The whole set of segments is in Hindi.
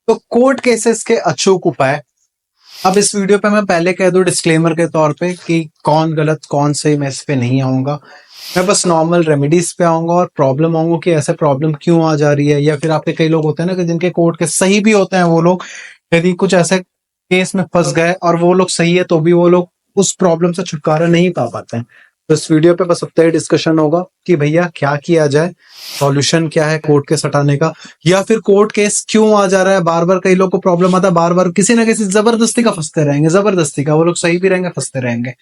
तो कोर्ट केसेस के अचूक उपाय। अब इस वीडियो पे मैं पहले कह दूं डिस्क्लेमर के तौर पे कि कौन गलत कौन सही, मैं इस पे नहीं आऊंगा। मैं बस नॉर्मल रेमेडीज पे आऊंगा और प्रॉब्लम आऊंगा कि ऐसे प्रॉब्लम क्यों आ जा रही है, या फिर आपके कई लोग होते हैं ना कि जिनके कोर्ट के सही भी होते हैं, वो लोग यदि कुछ ऐसे केस में फंस गए और वो लोग सही है तो भी वो लोग उस प्रॉब्लम से छुटकारा नहीं पा पाते हैं। तो इस वीडियो पे बस उतना ही डिस्कशन होगा कि भैया क्या किया जाए, सॉल्यूशन क्या है कोर्ट केस हटाने का, या फिर कोर्ट केस क्यों आ जा रहा है बार बार। कई लोग को प्रॉब्लम आता है, बार बार किसी ना किसी जबरदस्ती का फंसते रहेंगे, जबरदस्ती का। वो लोग सही भी रहेंगे, फंसते रहेंगे।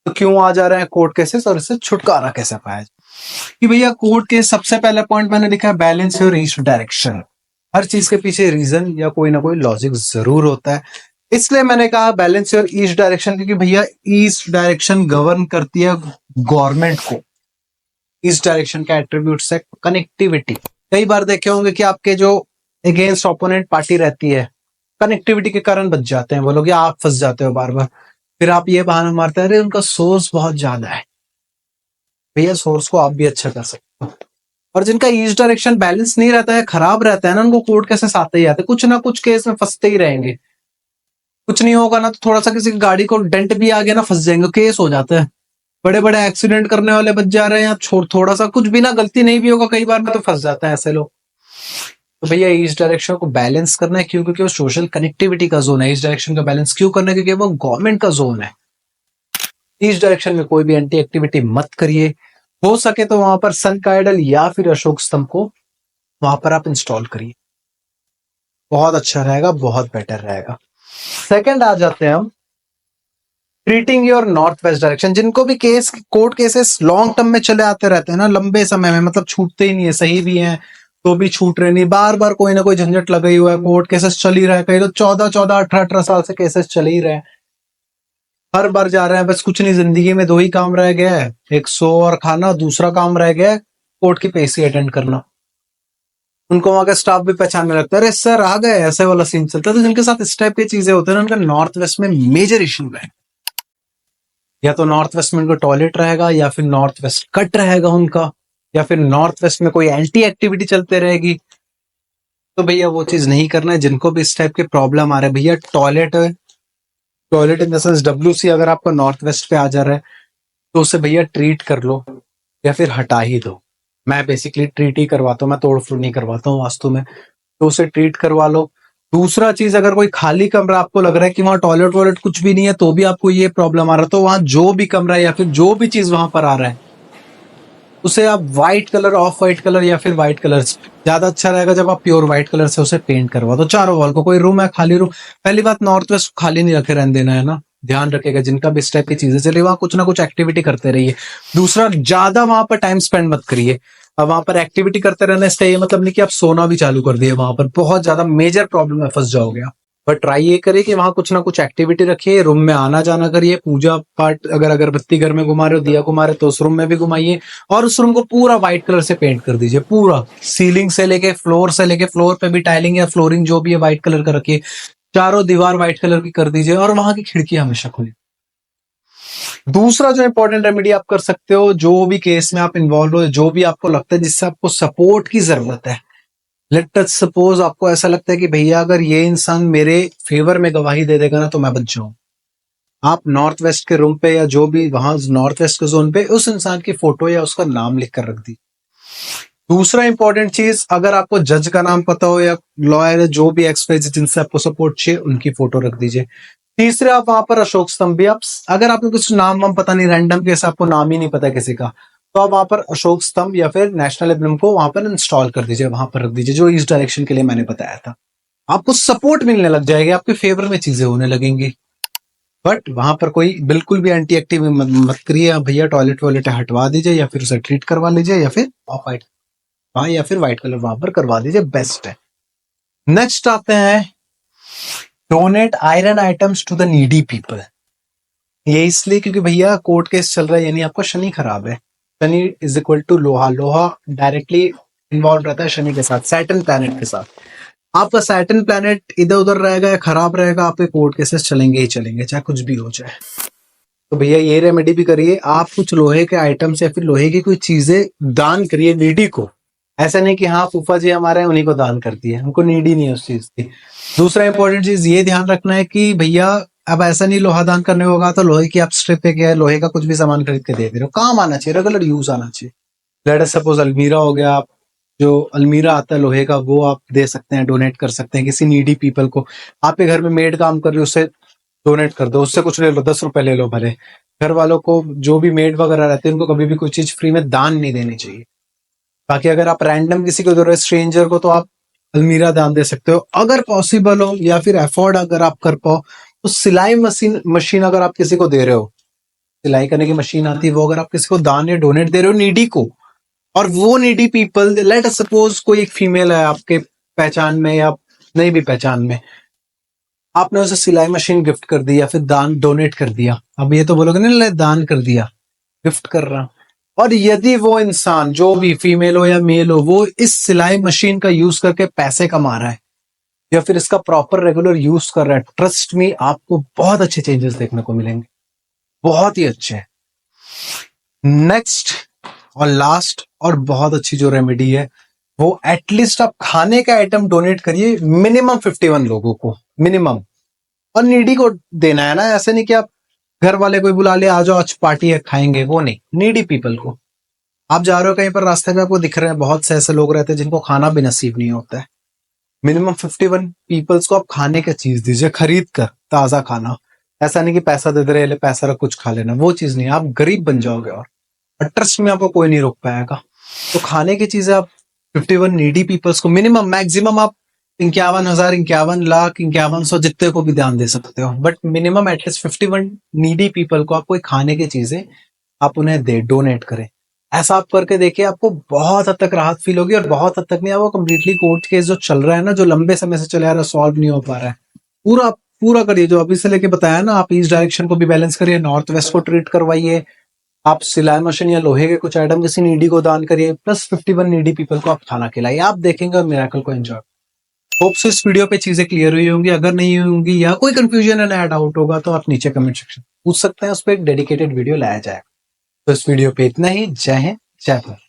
तो क्यों आ जा रहे हैं कोर्ट केसेस और इससे छुटकारा कैसे पाया जाए? कि भैया कोर्ट केस, सबसे पहला पॉइंट मैंने लिखा है बैलेंस योर ईस्ट डायरेक्शन। हर चीज के पीछे रीजन या कोई ना कोई लॉजिक जरूर होता है, इसलिए मैंने कहा बैलेंस योर ईस्ट डायरेक्शन। क्योंकि भैया ईस्ट डायरेक्शन गवर्न करती है गवर्नमेंट को। ईस्ट डायरेक्शन का एट्रीब्यूट्स है कनेक्टिविटी। कई बार देखे होंगे कि आपके जो अगेंस्ट ओपोनेंट पार्टी रहती है, कनेक्टिविटी के कारण बच जाते हैं वो लोग, या आप फंस जाते हो बार बार। फिर आप ये बहाना मारते हैं अरे उनका सोर्स बहुत ज्यादा है। भैया सोर्स को आप भी अच्छा कर सकते हो। और जिनका ईस्ट डायरेक्शन बैलेंस नहीं रहता है, खराब रहता है ना, उनको कोर्ट केसेस आते ही आते, कुछ ना कुछ केस में फंसते ही रहेंगे। कुछ नहीं होगा ना तो थोड़ा सा किसी की गाड़ी को डेंट भी आ गया ना, फंस जाएंगे, केस हो जाता है। बड़े बड़े एक्सीडेंट करने वाले बच जा रहे हैं, या थोड़ा सा कुछ बिना गलती नहीं भी होगा कई बार में तो फंस जाते हैं ऐसे लोग। तो भैया ईस्ट डायरेक्शन को बैलेंस करना है, क्यों? क्योंकि वो सोशल कनेक्टिविटी का जोन है। ईस्ट डायरेक्शन का बैलेंस क्यों करना है? क्योंकि वो गवर्नमेंट का जोन है। ईस्ट डायरेक्शन में कोई भी एंटी एक्टिविटी मत करिए। हो सके तो वहां पर सन का आइडल या फिर अशोक स्तंभ को वहां पर आप इंस्टॉल करिए, बहुत अच्छा रहेगा, बहुत बेटर रहेगा। सेकंड आ जाते हैं हम treating your north west direction. जिनको भी case, court cases long term में चले आते रहते हैं ना, लंबे समय में, मतलब छूटते ही नहीं है, सही भी हैं तो भी छूट रहे नहीं, बार बार कोई ना कोई झंझट लगा ही हुआ है, कोर्ट केसेस चल ही रहा है। कहीं तो 14 18 साल से केसेस चल ही रहे हैं, हर बार जा रहे हैं। बस कुछ नहीं, जिंदगी में दो ही काम रह गया है, एक सो और खाना, दूसरा काम रह गया है कोर्ट की पेशी अटेंड करना। उनको वहां का स्टाफ भी पहचानने लगता है, अरे सर आ गए, ऐसे वाला सीन चलता है। तो जिनके साथ इस टाइप की चीजें होती है ना, उनका नॉर्थ वेस्ट में मेजर इश्यू है। या तो नॉर्थ वेस्ट में उनका टॉयलेट रहेगा, या फिर नॉर्थ वेस्ट कट रहेगा उनका, या फिर नॉर्थ वेस्ट में कोई एंटी एक्टिविटी चलते रहेगी। तो भैया वो चीज नहीं करना है। जिनको भी इस टाइप के प्रॉब्लम आ रहे हैं, भैया toilet, toilet in the sense WC अगर आपका नॉर्थ वेस्ट पे आ जा रहा है तो उसे भैया ट्रीट कर लो या फिर हटा ही दो। मैं बेसिकली ट्रीट ही करवाता हूँ, मैं तोड़ फोड़ नहीं करवाता हूँ वास्तु में, तो उसे ट्रीट करवा लो। दूसरा चीज, अगर कोई खाली कमरा आपको लग रहा है कि वहां टॉयलेट वॉयलेट कुछ भी नहीं है तो भी आपको ये प्रॉब्लम आ रहा है, तो वहां जो भी कमरा है या फिर जो भी चीज वहां पर आ रहा है उसे आप white colour, of white colour या फिर व्हाइट कलर, ज्यादा अच्छा रहेगा जब आप प्योर व्हाइट कलर से उसे पेंट करवा दो चारों वॉल को। कोई रूम है खाली रूम, पहली बात नॉर्थ वेस्ट खाली नहीं रखे रहने देना है ना, ध्यान रखेगा। जिनका भी इस टाइप की चीजें चलिए वहां कुछ ना कुछ एक्टिविटी करते रहिए। दूसरा, ज्यादा वहां पर टाइम स्पेंड मत करिए। अब वहां पर एक्टिविटी करते रहना, इसका ये मतलब नहीं कि आप सोना भी चालू कर दिए, वहां पर बहुत ज्यादा मेजर प्रॉब्लम में फंस जाओगे आप। पर ट्राई ये करिए कि वहां कुछ ना कुछ एक्टिविटी रखिए, रूम में आना जाना करिए, पूजा पाठ, अगर अगरबत्ती घर में घुमा रहे हो, दिया घुमा रहे तो उस रूम में भी घुमाइए। और उस रूम को पूरा व्हाइट कलर से पेंट कर दीजिए, पूरा सीलिंग से लेके फ्लोर से लेके, फ्लोर पे भी टाइलिंग या फ्लोरिंग जो भी है व्हाइट कलर का रखिए, चारों दीवार व्हाइट कलर की कर दीजिए, और वहां की खिड़की हमेशा खुली। दूसरा जो इंपॉर्टेंट रेमेडी आप कर सकते हो, जो भी केस में आप इन्वॉल्व हो, जो भी आपको लगता है जिससे आपको सपोर्ट की जरूरत है, लेट अस सपोज आपको ऐसा लगता है कि भैया अगर ये इंसान मेरे फेवर में गवाही दे देगा ना तो मैं बच जाऊं, आप नॉर्थ वेस्ट के रूम पे या जो भी वहां नॉर्थ वेस्ट के जोन पे उस इंसान की फोटो या उसका नाम लिख कर रख दी। दूसरा इंपॉर्टेंट चीज, अगर आपको जज का नाम पता हो या लॉयर, जो भी एक्सपर्ट जिनसे आपको सपोर्ट चाहिए उनकी फोटो रख दीजिए। तीसरे, आप वहां पर अशोक स्तंभ भी, आप अगर आपको कुछ नाम वाम पता नहीं, रैंडम केस आपको नाम ही नहीं पता किसी का, तो आप वहां पर अशोक स्तंभ या फिर नेशनल एम्बलम को वहां पर इंस्टॉल कर दीजिए, वहां पर रख दीजिए, जो इस डायरेक्शन के लिए मैंने बताया था। आपको सपोर्ट मिलने लग जाएगी, आपके फेवर में चीजें होने लगेंगी। बट वहां पर कोई बिल्कुल भी एंटी एक्टिव मत करिए। आप भैया टॉयलेट वॉयलेट हटवा दीजिए या फिर उसे ट्रीट करवा लीजिए, या फिर ऑफ व्हाइट, हाँ, या फिर व्हाइट कलर वहां पर करवा दीजिए, बेस्ट है। नेक्स्ट आते हैं donate iron items to the needy people. ये इसलिए क्योंकि भैया कोर्ट केस चल रहा है, यानी आपका शनि खराब है। शनि इज इक्वल टू लोहा, लोहा डायरेक्टली इन्वॉल्व रहता है शनि के साथ, सैटर्न प्लैनेट के साथ। आपका सैटर्न प्लैनेट इधर उधर रहेगा या खराब रहेगा, आपके कोर्ट केसेस चलेंगे ही चलेंगे, चाहे कुछ भी हो जाए। तो भैया ये रेमेडी भी करिए, आप कुछ लोहे के आइटम्स या फिर लोहे की कोई चीजें दान करिए नीडी को, ऐसा नहीं कि हाँ फूफा जी हमारे हैं उन्हीं को दान कर दिया, हमको नीड ही नहीं है उस चीज की। दूसरा इंपॉर्टेंट चीज ये ध्यान रखना है कि भैया अब ऐसा नहीं लोहा दान करने होगा तो लोहे की आप स्ट्रिप पे क्या लोहे का कुछ भी सामान खरीद के दे रहे हो, काम आना चाहिए, रेगुलर यूज आना चाहिए। लेट अस सपोज अलमीरा हो गया, आप जो अलमीरा आता है लोहे का वो आप दे सकते हैं, डोनेट कर सकते हैं किसी नीडी पीपल को। आपके घर में मेड काम कर रही है उससे डोनेट कर दो, उससे कुछ ले लो, 10 रुपए ले लो भले। घर वालों को जो भी मेड वगैरह रहते हैं उनको कभी भी कोई चीज फ्री में दान नहीं देनी चाहिए। बाकी अगर आप रैंडम किसी को दे रहे हो स्ट्रेंजर को तो आप अलमीरा दान दे सकते हो अगर पॉसिबल हो, या फिर अफोर्ड अगर आप कर पाओ तो सिलाई मशीन मशीन अगर आप किसी को दे रहे हो, सिलाई करने की मशीन आती है वो अगर आप किसी को दान या डोनेट दे रहे हो नीडी को, और वो needy people let us suppose कोई एक फीमेल है आपके पहचान में या नहीं भी पहचान में, आपने उसे सिलाई मशीन गिफ्ट कर दी या फिर दान डोनेट कर दिया, अब ये तो बोलोगे ना ले दान कर दिया, गिफ्ट कर रहा। और यदि वो इंसान जो भी फीमेल हो या मेल हो वो इस सिलाई मशीन का यूज करके पैसे कमा रहा है या फिर इसका प्रॉपर रेगुलर यूज कर रहा है, ट्रस्ट मी आपको बहुत अच्छे चेंजेस देखने को मिलेंगे, बहुत ही अच्छे। नेक्स्ट और लास्ट और बहुत अच्छी जो रेमेडी है वो एटलीस्ट आप खाने का आइटम डोनेट करिए मिनिमम 51 लोगों को, मिनिमम। और नीडी को देना है ना, ऐसे नहीं कि आप घर वाले कोई बुला ले आ जाओ आज पार्टी है खाएंगे, वो नहीं, नीडी पीपल को। आप जा रहे हो कहीं पर रास्ते में आपको दिख रहे हैं बहुत से ऐसे लोग रहते हैं जिनको खाना भी नसीब नहीं होता है, मिनिमम 51 पीपल्स को आप खाने का चीज दीजिए खरीद कर, ताजा खाना। ऐसा नहीं कि पैसा दे दे रहे ले पैसा रख कुछ खा लेना, वो चीज नहीं, आप गरीब बन जाओगे और ट्रस्ट में आपको कोई नहीं रोक पाएगा। तो खाने की चीजें आप 51 नीडी पीपल्स को मिनिमम, मैक्सिमम आप 51,000 51,00,000 5100 जितने को भी दान दे सकते हो, but minimum at least 51 needy people को आप कोई खाने की चीजें आप उन्हें दे डोनेट करें। ऐसा आप करके देखिए आपको बहुत हद तक राहत फील होगी, और बहुत हद तक नहीं, वो कम्प्लीटली कोर्ट केस जो चल रहा है ना, जो लंबे समय से चले आ रहा है, सॉल्व नहीं हो पा रहा है, पूरा पूरा करिए। जो अभी से लेके बताया ना, आप ईस्ट डायरेक्शन को भी बैलेंस करिए, नॉर्थ वेस्ट को ट्रीट करवाइए, आप सिलाई मशीन या लोहे के कुछ आइटम किसी नीडी को दान करिए, प्लस 51 नीडी पीपल को आप खाना खिलाइए, आप देखेंगे और मिरेकल को एंजॉय। होप सो इस वीडियो पे चीजें क्लियर हुई होंगी, अगर नहीं हुई होंगी या कोई कंफ्यूजन है नया डाउट होगा तो आप नीचे कमेंट सेक्शन पूछ सकते हैं, उस पर एक डेडिकेटेड वीडियो लाया जाएगा। तो इस वीडियो पे इतना ही। जय हिंद, जय भारत।